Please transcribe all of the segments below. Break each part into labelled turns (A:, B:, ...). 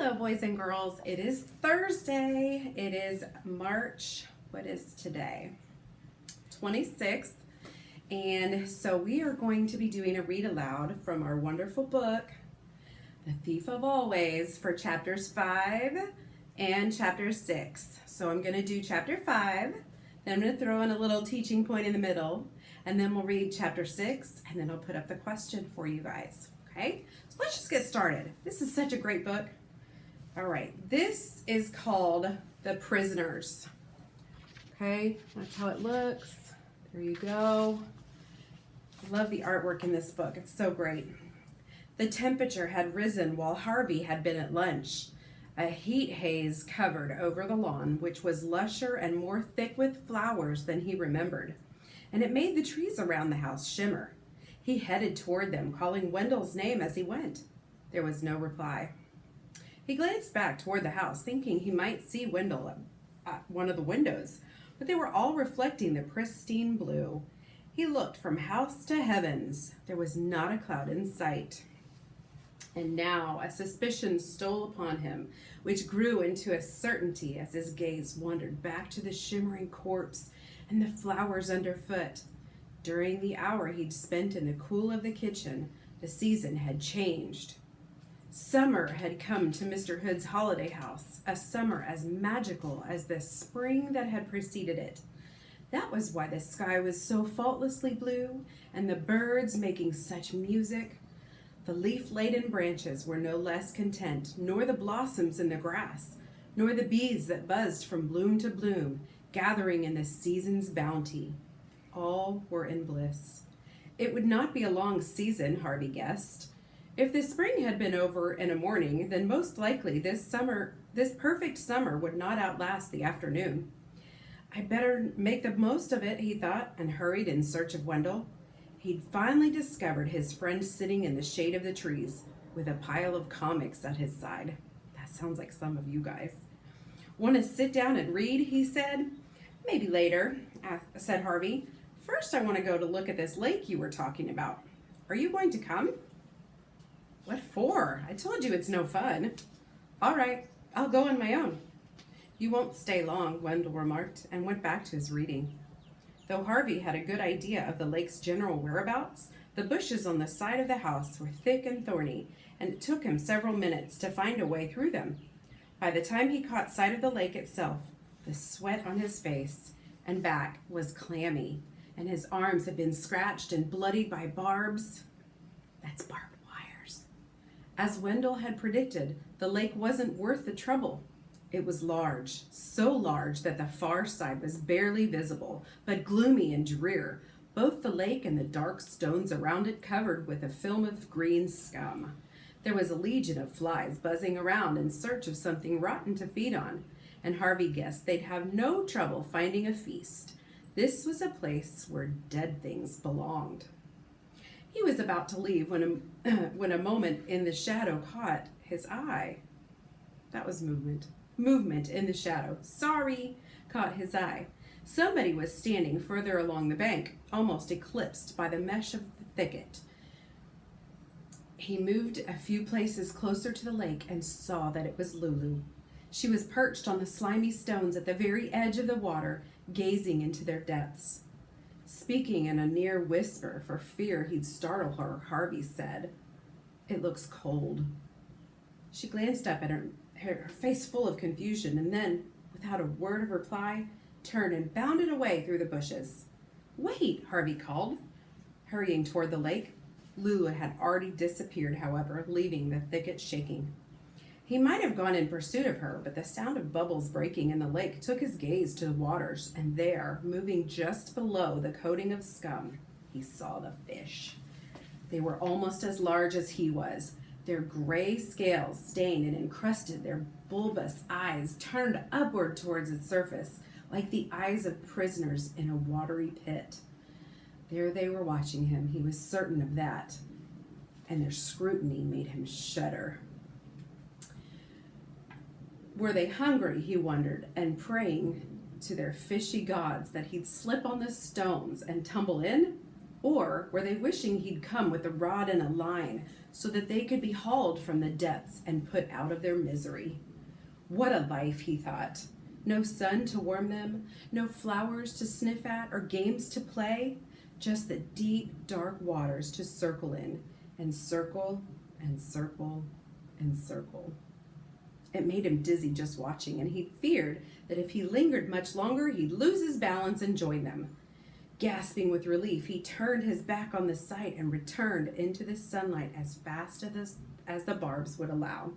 A: Hello, boys and girls. It is Thursday. It is March, what is today? 26th. And so we are going to be doing a read aloud from our wonderful book, The Thief of Always, for chapters 5 and chapter 6. So I'm going to do chapter 5, then I'm going to throw in a little teaching point in the middle, and then we'll read chapter 6, and then I'll put up the question for you guys. Okay? So let's just get started. This is such a great book. All right, this is called The Prisoners. Okay, that's how it looks. There you go. I love the artwork in this book. It's so great. The temperature had risen while Harvey had been at lunch. A heat haze covered over the lawn, which was lusher and more thick with flowers than he remembered, and it made the trees around the house shimmer. He headed toward them, calling Wendell's name as he went. There was no reply. He glanced back toward the house, thinking he might see Wendell at one of the windows, but they were all reflecting the pristine blue. He looked from house to heavens. There was not a cloud in sight. And now a suspicion stole upon him, which grew into a certainty as his gaze wandered back to the shimmering corpse and the flowers underfoot. During the hour he'd spent in the cool of the kitchen, the season had changed. Summer had come to Mr. Hood's holiday house, a summer as magical as the spring that had preceded it. That was why the sky was so faultlessly blue, and the birds making such music. The leaf-laden branches were no less content, nor the blossoms in the grass, nor the bees that buzzed from bloom to bloom, gathering in the season's bounty. All were in bliss. It would not be a long season, Harvey guessed. If the spring had been over in a morning, then most likely this perfect summer would not outlast the afternoon. I'd better make the most of it, he thought, and hurried in search of Wendell. He'd finally discovered his friend sitting in the shade of the trees with a pile of comics at his side. That sounds like some of you guys. Want to sit down and read, he said. Maybe later, said Harvey. First, I want to go to look at this lake you were talking about. Are you going to come? What for? I told you it's no fun. All right, I'll go on my own. You won't stay long, Wendell remarked, and went back to his reading. Though Harvey had a good idea of the lake's general whereabouts, the bushes on the side of the house were thick and thorny, and it took him several minutes to find a way through them. By the time he caught sight of the lake itself, the sweat on his face and back was clammy, and his arms had been scratched and bloodied by barbs. That's barbed wires. As Wendell had predicted, the lake wasn't worth the trouble. It was large, so large that the far side was barely visible, but gloomy and drear, both the lake and the dark stones around it covered with a film of green scum. There was a legion of flies buzzing around in search of something rotten to feed on, and Harvey guessed they'd have no trouble finding a feast. This was a place where dead things belonged. He was about to leave when a moment in the shadow caught his eye. That was movement. Movement in the shadow. Sorry, caught his eye. Somebody was standing further along the bank, almost eclipsed by the mesh of the thicket. He moved a few places closer to the lake and saw that it was Lulu. She was perched on the slimy stones at the very edge of the water, gazing into their depths. Speaking in a near whisper for fear he'd startle her, Harvey said, "It looks cold." She glanced up at her face full of confusion, and then, without a word of reply, turned and bounded away through the bushes. "Wait," Harvey called, hurrying toward the lake. Lulu had already disappeared, however, leaving the thicket shaking. He might have gone in pursuit of her, but the sound of bubbles breaking in the lake took his gaze to the waters, and there, moving just below the coating of scum, he saw the fish. They were almost as large as he was. Their gray scales stained and encrusted, their bulbous eyes turned upward towards its surface, like the eyes of prisoners in a watery pit. There they were watching him, he was certain of that, and their scrutiny made him shudder. Were they hungry, he wondered, and praying to their fishy gods that he'd slip on the stones and tumble in? Or were they wishing he'd come with a rod and a line so that they could be hauled from the depths and put out of their misery? What a life, he thought. No sun to warm them, no flowers to sniff at or games to play, just the deep, dark waters to circle in and circle and circle and circle. It made him dizzy just watching, and he feared that if he lingered much longer, he'd lose his balance and join them. Gasping with relief, he turned his back on the sight and returned into the sunlight as fast as the barbs would allow.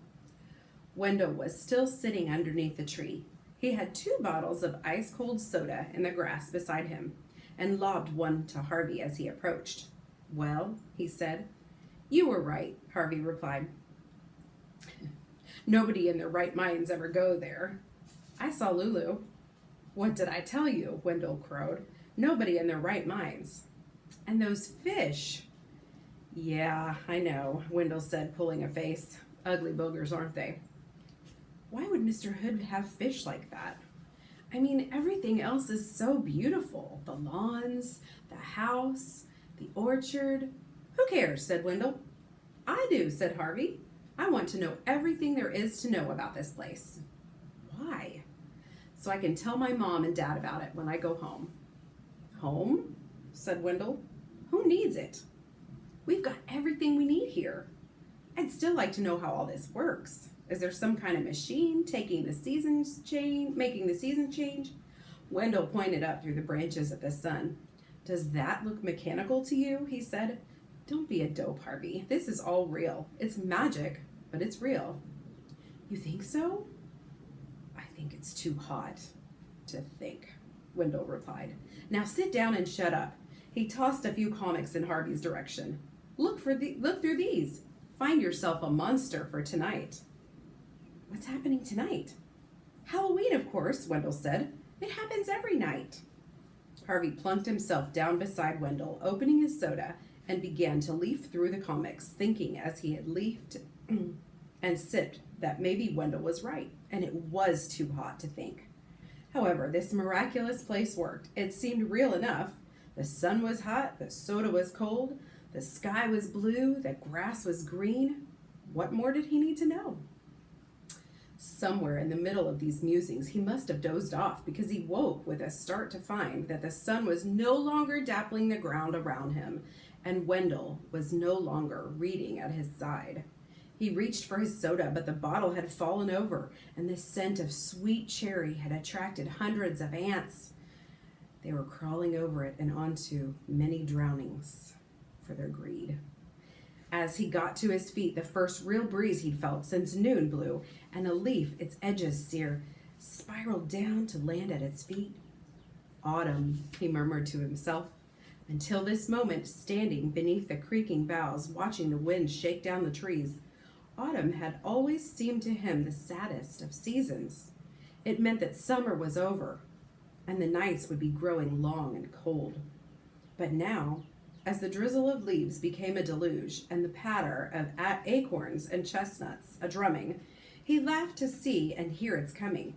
A: Wendell was still sitting underneath the tree. He had 2 bottles of ice-cold soda in the grass beside him and lobbed one to Harvey as he approached. "Well," he said. "You were right," Harvey replied. "Nobody in their right minds ever go there. I saw Lulu." "What did I tell you?" Wendell crowed. "Nobody in their right minds." "And those fish." "Yeah, I know," Wendell said, pulling a face. "Ugly boogers, aren't they?" Why would Mr. Hood have fish like that? I mean, everything else is so beautiful. The lawns, the house, the orchard. "Who cares?" said Wendell. "I do," said Harvey. "I want to know everything there is to know about this place." "Why?" "So I can tell my mom and dad about it when I go home." "Home?" said Wendell. "Who needs it? We've got everything we need here. I'd still like to know how all this works. Is there some kind of machine making the seasons change? Wendell pointed up through the branches at the sun. "Does that look mechanical to you?" he said. "Don't be a dope, Harvey. This is all real. It's magic, but it's real." "You think so?" "I think it's too hot to think," Wendell replied. "Now sit down and shut up." He tossed a few comics in Harvey's direction. Look through these. Find yourself a monster for tonight." "What's happening tonight?" "Halloween, of course," Wendell said. "It happens every night." Harvey plunked himself down beside Wendell, opening his soda, and began to leaf through the comics, thinking as he had leafed and sipped that maybe Wendell was right, and it was too hot to think. However, this miraculous place worked. It seemed real enough. The sun was hot, the soda was cold, the sky was blue, the grass was green. What more did he need to know? Somewhere in the middle of these musings, he must have dozed off, because he woke with a start to find that the sun was no longer dappling the ground around him, and Wendell was no longer reading at his side. He reached for his soda, but the bottle had fallen over, and the scent of sweet cherry had attracted hundreds of ants. They were crawling over it and onto many drownings for their greed. As he got to his feet, the first real breeze he'd felt since noon blew, and a leaf, its edges sere, spiraled down to land at his feet. "Autumn," he murmured to himself. Until this moment, standing beneath the creaking boughs, watching the wind shake down the trees, autumn had always seemed to him the saddest of seasons. It meant that summer was over, and the nights would be growing long and cold. But now, as the drizzle of leaves became a deluge, and the patter of acorns and chestnuts a drumming, he laughed to see and hear its coming.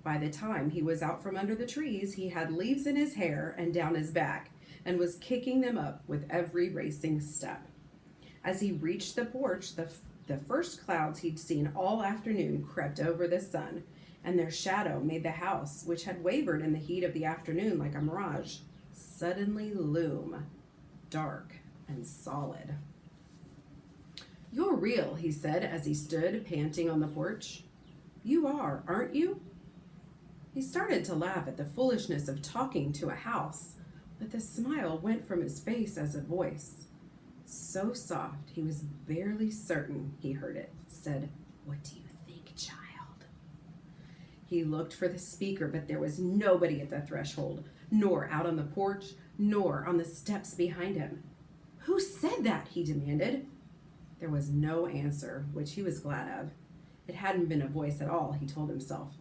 A: By the time he was out from under the trees, he had leaves in his hair and down his back, and was kicking them up with every racing step. As he reached the porch, the first clouds he'd seen all afternoon crept over the sun, and their shadow made the house, which had wavered in the heat of the afternoon like a mirage, suddenly loom dark and solid. "You're real," he said as he stood panting on the porch. "You are, aren't you?" He started to laugh at the foolishness of talking to a house, but the smile went from his face as a voice, so soft he was barely certain he heard it, said, "What do you think, child?" He looked for the speaker, but there was nobody at the threshold, nor out on the porch, nor on the steps behind him. "Who said that?" he demanded. There was no answer, which he was glad of. It hadn't been a voice at all, he told himself.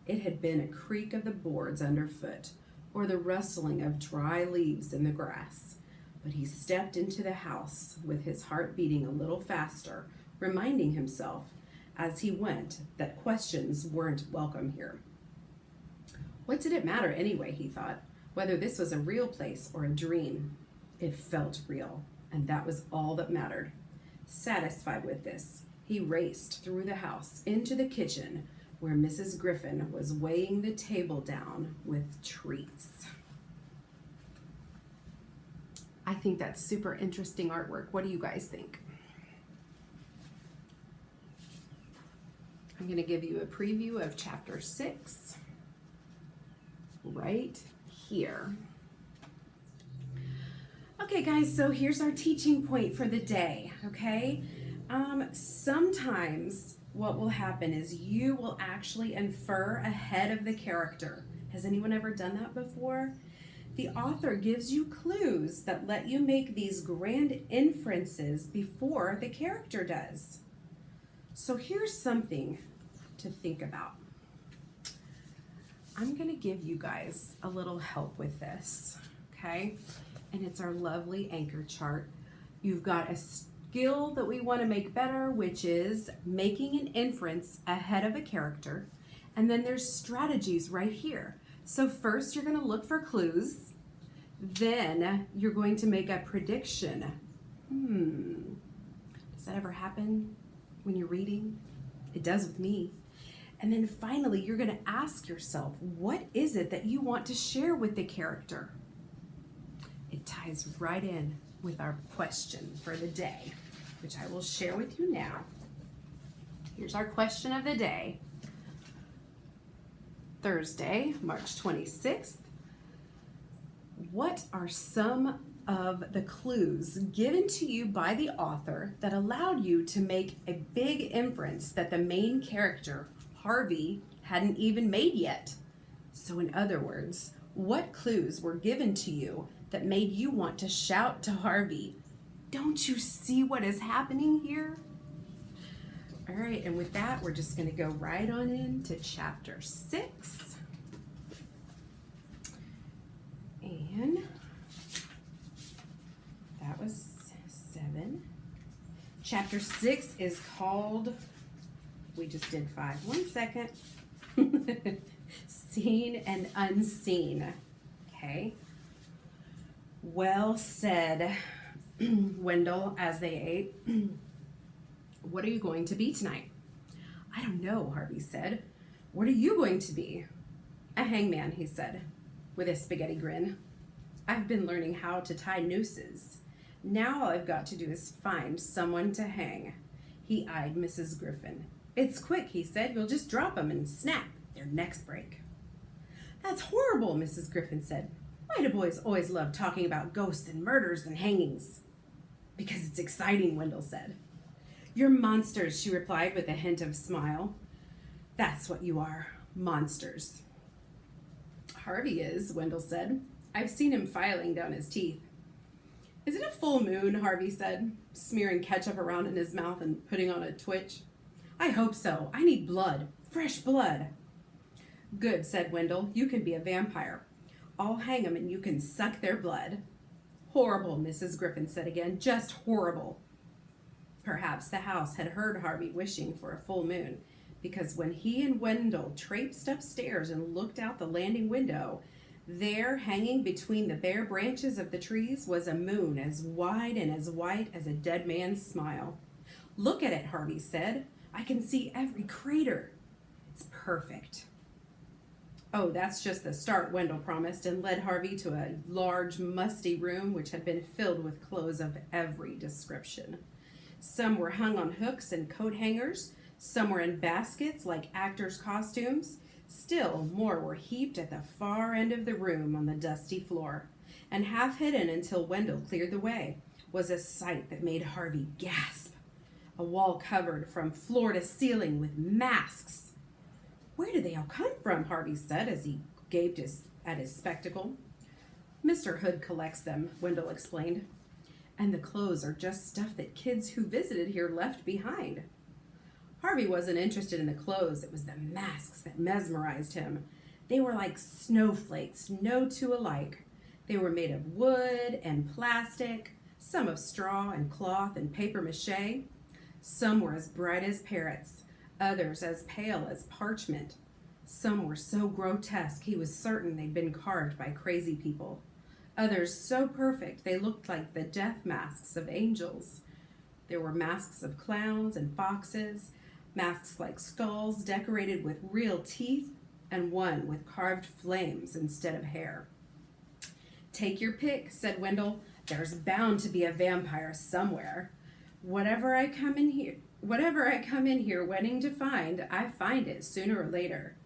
A: It had been a creak of the boards underfoot, or the rustling of dry leaves in the grass. But he stepped into the house with his heart beating a little faster, reminding himself as he went that questions weren't welcome here. What did it matter anyway, he thought, whether this was a real place or a dream? It felt real, and that was all that mattered. Satisfied with this, he raced through the house into the kitchen where Mrs. Griffin was weighing the table down with treats. I think that's super interesting artwork. What do you guys think? I'm going to give you a preview of chapter 6 right here. Okay, guys, so here's our teaching point for the day, okay? Sometimes what will happen is you will actually infer ahead of the character. Has anyone ever done that before? The author gives you clues that let you make these grand inferences before the character does. So here's something to think about. I'm going to give you guys a little help with this, okay? And it's our lovely anchor chart. You've got a skill that we want to make better, which is making an inference ahead of a character. And then there's strategies right here. So first you're going to look for clues. Then you're going to make a prediction. Does that ever happen when you're reading? It does with me. And then finally, you're going to ask yourself, what is it that you want to share with the character? It ties right in with our question for the day, which I will share with you now. Here's our question of the day. Thursday, March 26th. What are some of the clues given to you by the author that allowed you to make a big inference that the main character, Harvey, hadn't even made yet? So in other words, what clues were given to you that made you want to shout to Harvey, "Don't you see what is happening here?" All right, and with that, we're just going to go right on into chapter 6. And that was 7. Chapter 6 is called, we just did 5. 1 second. Seen and unseen. Okay. Well said, Wendell, as they ate. What are you going to be tonight? I don't know, Harvey said. What are you going to be? A hangman, he said, with a spaghetti grin. I've been learning how to tie nooses. Now all I've got to do is find someone to hang. He eyed Mrs. Griffin. It's quick, he said. You'll just drop 'em and snap. Their necks break. That's horrible, Mrs. Griffin said. Why do boys always love talking about ghosts and murders and hangings? Because it's exciting, Wendell said. You're monsters, she replied with a hint of smile. That's what you are, monsters. Harvey is, Wendell said. I've seen him filing down his teeth. Is it a full moon, Harvey said, smearing ketchup around in his mouth and putting on a twitch. I hope so. I need blood. Fresh blood. Good, said Wendell. You can be a vampire. I'll hang 'em and you can suck their blood. Horrible, Mrs. Griffin said again. Just horrible. Perhaps the house had heard Harvey wishing for a full moon, because when he and Wendell traipsed upstairs and looked out the landing window, there, hanging between the bare branches of the trees, was a moon as wide and as white as a dead man's smile. Look at it, Harvey said. I can see every crater. It's perfect. Oh, that's just the start, Wendell promised, and led Harvey to a large, musty room which had been filled with clothes of every description. Some were hung on hooks and coat hangers. Some were in baskets like actors' costumes. Still more were heaped at the far end of the room on the dusty floor. And half hidden until Wendell cleared the way was a sight that made Harvey gasp. A wall covered from floor to ceiling with masks. Where did they all come from? Harvey said as he gaped at his spectacle. Mr. Hood collects them, Wendell explained. And the clothes are just stuff that kids who visited here left behind. Harvey wasn't interested in the clothes. It was the masks that mesmerized him. They were like snowflakes, no two alike. They were made of wood and plastic, some of straw and cloth and paper mache. Some were as bright as parrots, others as pale as parchment. Some were so grotesque he was certain they'd been carved by crazy people. Others so perfect they looked like the death masks of angels. There were masks of clowns and foxes, masks like skulls decorated with real teeth, and one with carved flames instead of hair. "Take your pick," said Wendell. "There's bound to be a vampire somewhere. Whatever I come in here wanting to find, I find it sooner or later."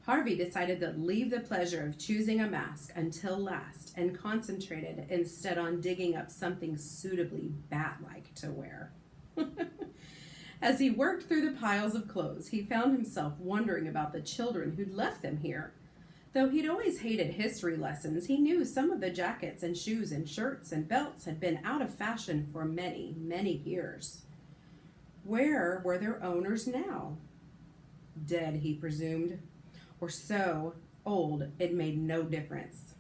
A: Harvey decided to leave the pleasure of choosing a mask until last and concentrated instead on digging up something suitably bat-like to wear. As he worked through the piles of clothes, he found himself wondering about the children who'd left them here. Though he'd always hated history lessons, he knew some of the jackets and shoes and shirts and belts had been out of fashion for many, many years. Where were their owners now? Dead, he presumed, or so old it made no difference.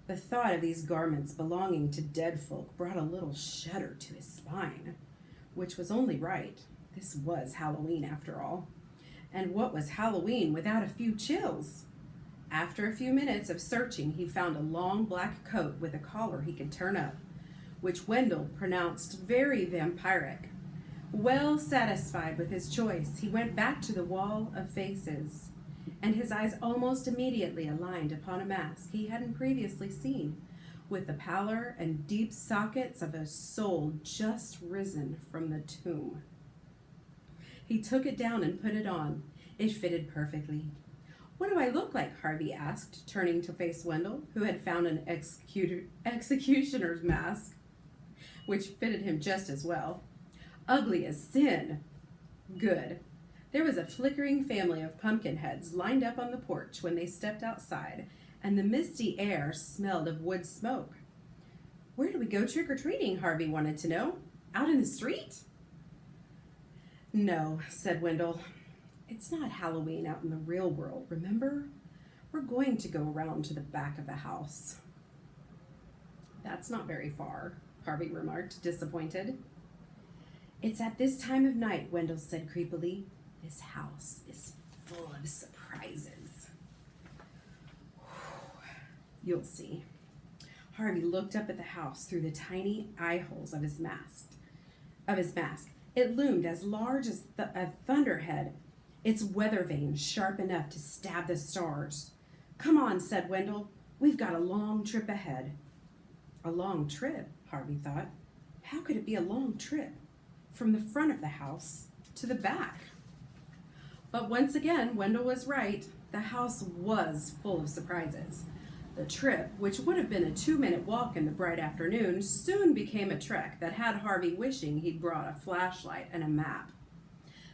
A: The thought of these garments belonging to dead folk brought a little shudder to his spine, which was only right. This was Halloween, after all. And what was Halloween without a few chills? After a few minutes of searching, he found a long black coat with a collar he could turn up, which Wendell pronounced very vampiric. Well satisfied with his choice, he went back to the wall of faces, and his eyes almost immediately aligned upon a mask he hadn't previously seen, with the pallor and deep sockets of a soul just risen from the tomb. He took it down and put it on. It fitted perfectly. "What do I look like?" Harvey asked, turning to face Wendell, who had found an executioner's mask, which fitted him just as well. "Ugly as sin." "Good." There was a flickering family of pumpkin heads lined up on the porch when they stepped outside, and the misty air smelled of wood smoke. "Where do we go trick-or-treating?" Harvey wanted to know. "Out in the street?" "No," said Wendell. "It's not Halloween out in the real world, remember? We're going to go around to the back of the house." "That's not very far," Harvey remarked, disappointed. "It's at this time of night," Wendell said creepily. "This house is full of surprises." "You'll see." Harvey looked up at the house through the tiny eye holes of his mask. It loomed as large as a thunderhead, its weather vane sharp enough to stab the stars. "Come on," said Wendell. "We've got a long trip ahead." A long trip, Harvey thought. How could it be a long trip? From the front of the house to the back. But once again, Wendell was right. The house was full of surprises. The trip, which would have been a 2-minute walk in the bright afternoon, soon became a trek that had Harvey wishing he'd brought a flashlight and a map.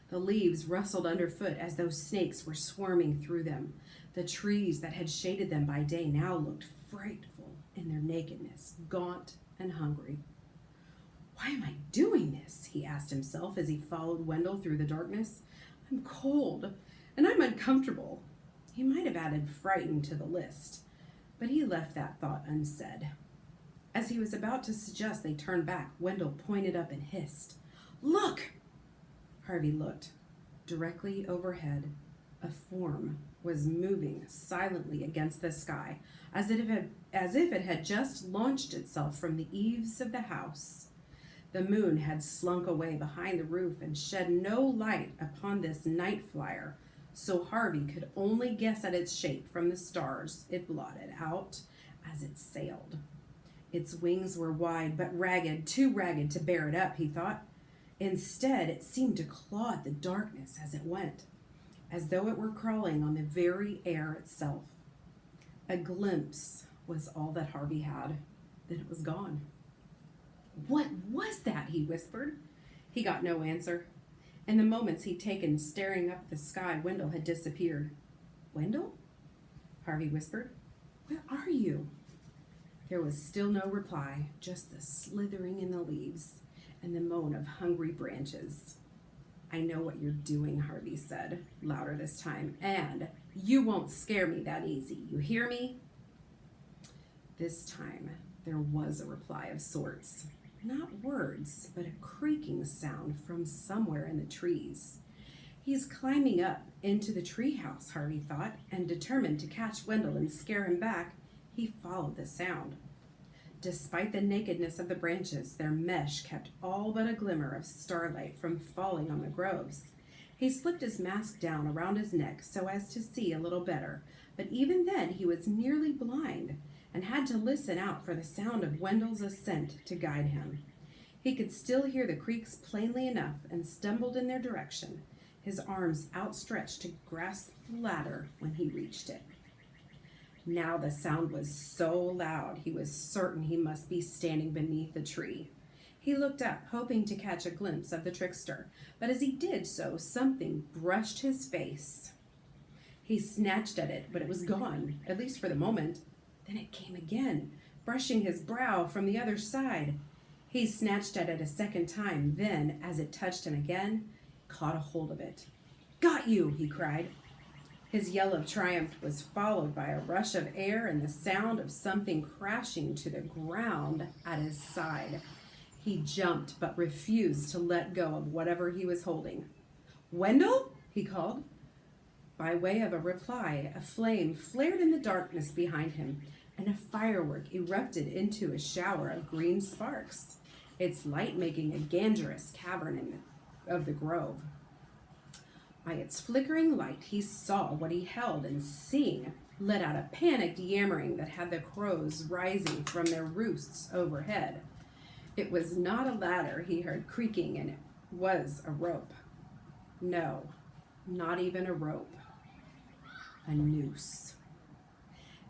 A: The leaves rustled underfoot as though snakes were swarming through them. The trees that had shaded them by day now looked frightful in their nakedness, gaunt and hungry. "Why am I doing this?" he asked himself as he followed Wendell through the darkness. "I'm cold, and I'm uncomfortable." He might have added frightened to the list, but he left that thought unsaid. As he was about to suggest they turn back, Wendell pointed up and hissed, "Look!" Harvey looked. Directly overhead, a form was moving silently against the sky, as if it had just launched itself from the eaves of the house. The moon had slunk away behind the roof and shed no light upon this night flyer, so Harvey could only guess at its shape from the stars it blotted out as it sailed. Its wings were wide but ragged, too ragged to bear it up, he thought. Instead, it seemed to claw at the darkness as it went, as though it were crawling on the very air itself. A glimpse was all that Harvey had. Then it was gone. "What was that?" he whispered. He got no answer. In the moments he'd taken staring up at the sky, Wendell had disappeared. "Wendell?" Harvey whispered. "Where are you?" There was still no reply, just the slithering in the leaves and the moan of hungry branches. "I know what you're doing," Harvey said, louder this time, "and you won't scare me that easy. You hear me?" This time, there was a reply of sorts. Not words, but a creaking sound from somewhere in the trees. "He's climbing up into the treehouse," Harvey thought, and determined to catch Wendell and scare him back, he followed the sound. Despite the nakedness of the branches, their mesh kept all but a glimmer of starlight from falling on the groves. He slipped his mask down around his neck so as to see a little better, but even then he was nearly blind and had to listen out for the sound of Wendell's ascent to guide him. He could still hear the creaks plainly enough and stumbled in their direction, his arms outstretched to grasp the ladder when he reached it. Now the sound was so loud he was certain he must be standing beneath a tree. He looked up, hoping to catch a glimpse of the trickster, but as he did so, something brushed his face. He snatched at it, but it was gone, at least for the moment. Then it came again, brushing his brow from the other side. He snatched at it a second time, then, as it touched him again, caught a hold of it. "Got you!" he cried. His yell of triumph was followed by a rush of air and the sound of something crashing to the ground at his side. He jumped, but refused to let go of whatever he was holding. "Wendell?" he called. By way of a reply, a flame flared in the darkness behind him, and a firework erupted into a shower of green sparks, its light making a gangrenous cavern of the grove. By its flickering light, he saw what he held, and seeing, let out a panicked yammering that had the crows rising from their roosts overhead. It was not a ladder he heard creaking, and it was a rope. No, not even a rope. A noose.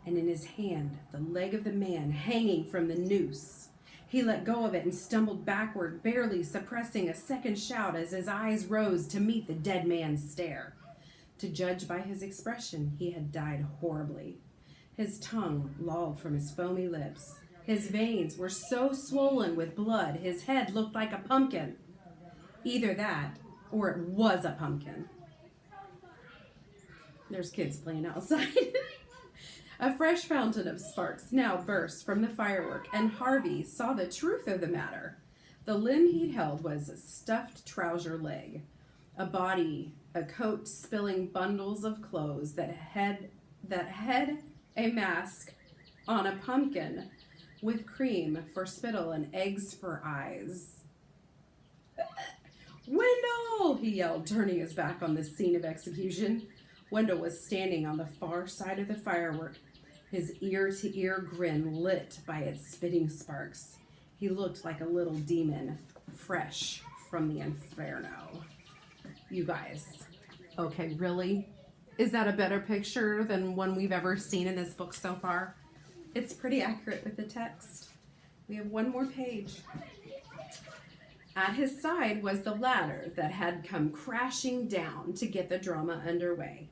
A: And in his hand, the leg of the man hanging from the noose. He let go of it and stumbled backward, barely suppressing a second shout as his eyes rose to meet the dead man's stare. To judge by his expression, he had died horribly. His tongue lolled from his foamy lips. His veins were so swollen with blood, his head looked like a pumpkin. Either that, or it was a pumpkin. There's kids playing outside. A fresh fountain of sparks now burst from the firework, and Harvey saw the truth of the matter. The limb he'd held was a stuffed trouser leg, a body, a coat spilling bundles of clothes that had a mask on a pumpkin with cream for spittle and eggs for eyes. "Wendell!" he yelled, turning his back on the scene of execution. Wendell was standing on the far side of the firework, his ear-to-ear grin lit by its spitting sparks. He looked like a little demon, fresh from the inferno. You guys, okay, really? Is that a better picture than one we've ever seen in this book so far? It's pretty accurate with the text. We have one more page. At his side was the ladder that had come crashing down to get the drama underway.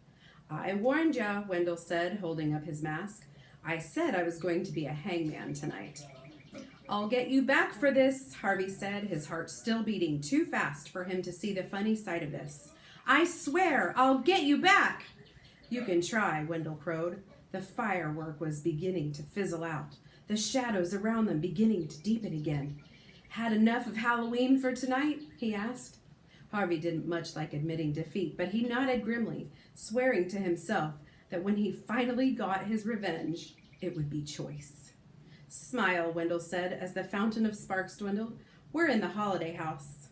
A: "I warned ya," Wendell said, holding up his mask. "I said I was going to be a hangman tonight." "I'll get you back for this," Harvey said, his heart still beating too fast for him to see the funny side of this. "I swear I'll get you back." "You can try," Wendell crowed. The firework was beginning to fizzle out, the shadows around them beginning to deepen again. "Had enough of Halloween for tonight?" he asked. Harvey didn't much like admitting defeat, but he nodded grimly, swearing to himself that when he finally got his revenge, it would be choice. "Smile," Wendell said as the fountain of sparks dwindled. "We're in the holiday house."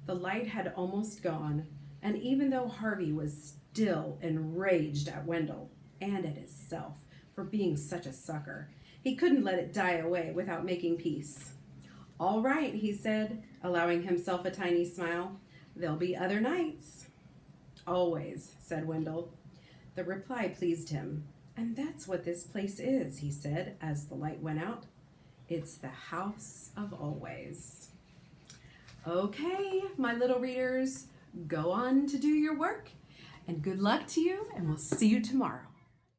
A: The light had almost gone, and even though Harvey was still enraged at Wendell and at himself for being such a sucker, he couldn't let it die away without making peace. "All right," he said, allowing himself a tiny smile. "There'll be other nights." "Always," said Wendell. The reply pleased him. "And that's what this place is," he said as the light went out. "It's the house of always." Okay, my little readers, go on to do your work, and good luck to you, and we'll see you tomorrow.